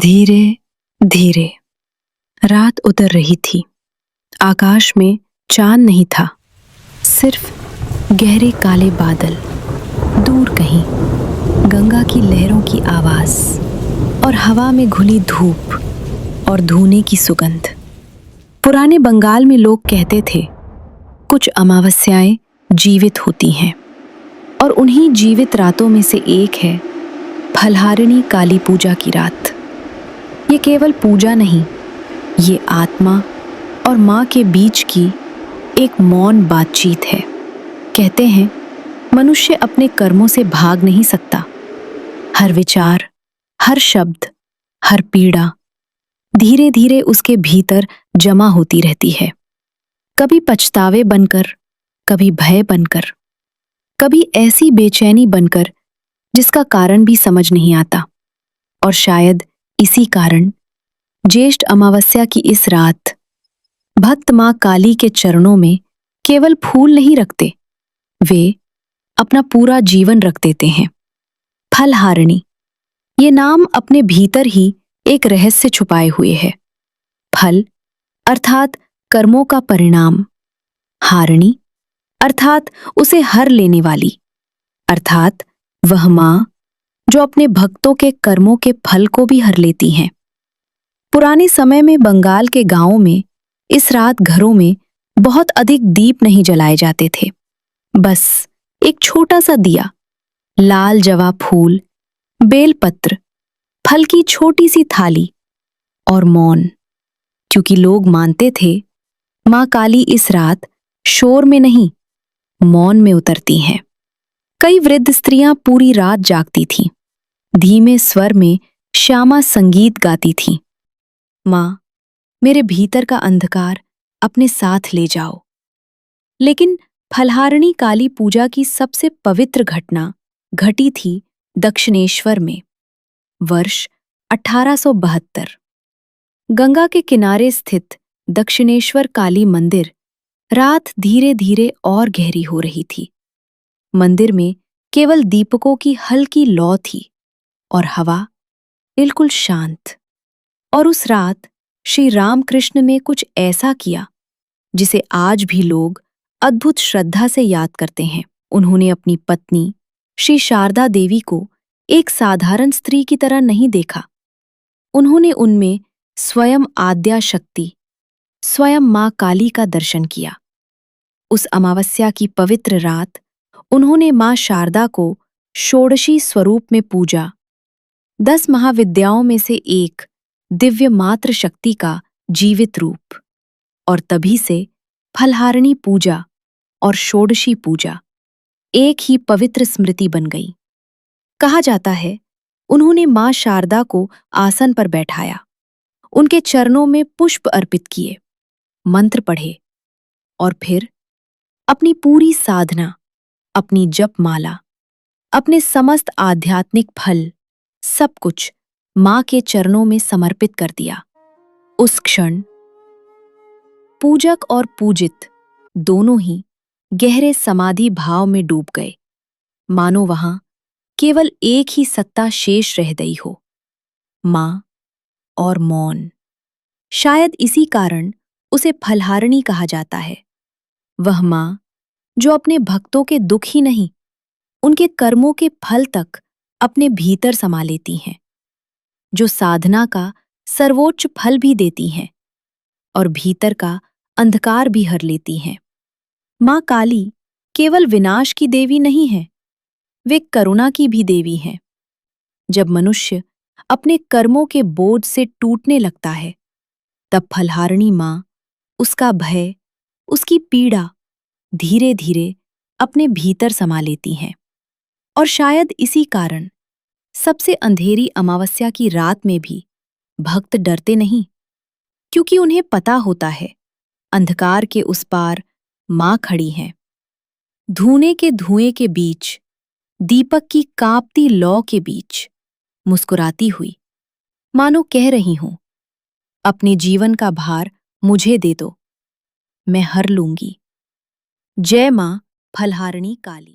धीरे धीरे रात उतर रही थी। आकाश में चांद नहीं था, सिर्फ गहरे काले बादल। दूर कहीं गंगा की लहरों की आवाज और हवा में घुली धूप और धुएं की सुगंध। पुराने बंगाल में लोग कहते थे, कुछ अमावस्याएं जीवित होती हैं, और उन्हीं जीवित रातों में से एक है फलहारिणी काली पूजा की रात। ये केवल पूजा नहीं, ये आत्मा और माँ के बीच की एक मौन बातचीत है। कहते हैं, मनुष्य अपने कर्मों से भाग नहीं सकता। हर विचार, हर शब्द, हर पीड़ा धीरे धीरे उसके भीतर जमा होती रहती है। कभी पछतावे बनकर, कभी भय बनकर, कभी ऐसी बेचैनी बनकर जिसका कारण भी समझ नहीं आता। और शायद इसी कारण ज्येष्ठ अमावस्या की इस रात भक्त मां काली के चरणों में केवल फूल नहीं रखते, वे अपना पूरा जीवन रख देते हैं। फलहारिणी, ये नाम अपने भीतर ही एक रहस्य छुपाए हुए है। फल अर्थात कर्मों का परिणाम, हारिणी अर्थात उसे हर लेने वाली, अर्थात वह मां जो अपने भक्तों के कर्मों के फल को भी हर लेती हैं। पुराने समय में बंगाल के गांवों में इस रात घरों में बहुत अधिक दीप नहीं जलाए जाते थे। बस एक छोटा सा दिया, लाल जवा फूल, बेलपत्र, फल की छोटी सी थाली और मौन, क्योंकि लोग मानते थे मां काली इस रात शोर में नहीं, मौन में उतरती हैं। कई वृद्ध स्त्रियां पूरी रात जागती थीं, धीमे स्वर में श्यामा संगीत गाती थीं। मां, मेरे भीतर का अंधकार अपने साथ ले जाओ। लेकिन फलहारिणी काली पूजा की सबसे पवित्र घटना घटी थी दक्षिणेश्वर में, वर्ष 1872। गंगा के किनारे स्थित दक्षिणेश्वर काली मंदिर रात धीरे धीरे और गहरी हो रही थी। मंदिर में केवल दीपकों की हल्की लौ थी और हवा बिल्कुल शांत। और उस रात श्री रामकृष्ण ने कुछ ऐसा किया जिसे आज भी लोग अद्भुत श्रद्धा से याद करते हैं। उन्होंने अपनी पत्नी श्री शारदा देवी को एक साधारण स्त्री की तरह नहीं देखा। उन्होंने उनमें स्वयं आद्या शक्ति, स्वयं मां काली का दर्शन किया। उस अमावस्या की पवित्र रात उन्होंने मां शारदा को षोडशी स्वरूप में पूजा, 10 महाविद्याओं में से एक दिव्य मात्र शक्ति का जीवित रूप। और तभी से फलहारिणी पूजा और षोडशी पूजा एक ही पवित्र स्मृति बन गई। कहा जाता है, उन्होंने मां शारदा को आसन पर बैठाया, उनके चरणों में पुष्प अर्पित किए, मंत्र पढ़े और फिर अपनी पूरी साधना, अपनी जपमाला, अपने समस्त आध्यात्मिक फल, सब कुछ मां के चरणों में समर्पित कर दिया। उस क्षण पूजक और पूजित दोनों ही गहरे समाधि भाव में डूब गए, मानो वहां केवल एक ही सत्ता शेष रह गई हो, मां और मौन। शायद इसी कारण उसे फलहारिणी कहा जाता है। वह मां जो अपने भक्तों के दुख ही नहीं, उनके कर्मों के फल तक अपने भीतर समा लेती हैं, जो साधना का सर्वोच्च फल भी देती हैं और भीतर का अंधकार भी हर लेती हैं। मां काली केवल विनाश की देवी नहीं है, वे करुणा की भी देवी हैं। जब मनुष्य अपने कर्मों के बोझ से टूटने लगता है, तब फलहारिणी मां उसका भय, उसकी पीड़ा धीरे धीरे अपने भीतर समा लेती हैं। और शायद इसी कारण सबसे अंधेरी अमावस्या की रात में भी भक्त डरते नहीं, क्योंकि उन्हें पता होता है अंधकार के उस पार मां खड़ी हैं। धुएं के धुएं के बीच, दीपक की कांपती लौ के बीच मुस्कुराती हुई, मानो कह रही हूं, अपने जीवन का भार मुझे दे दो, मैं हर लूंगी। जय मां फलहारिणी काली।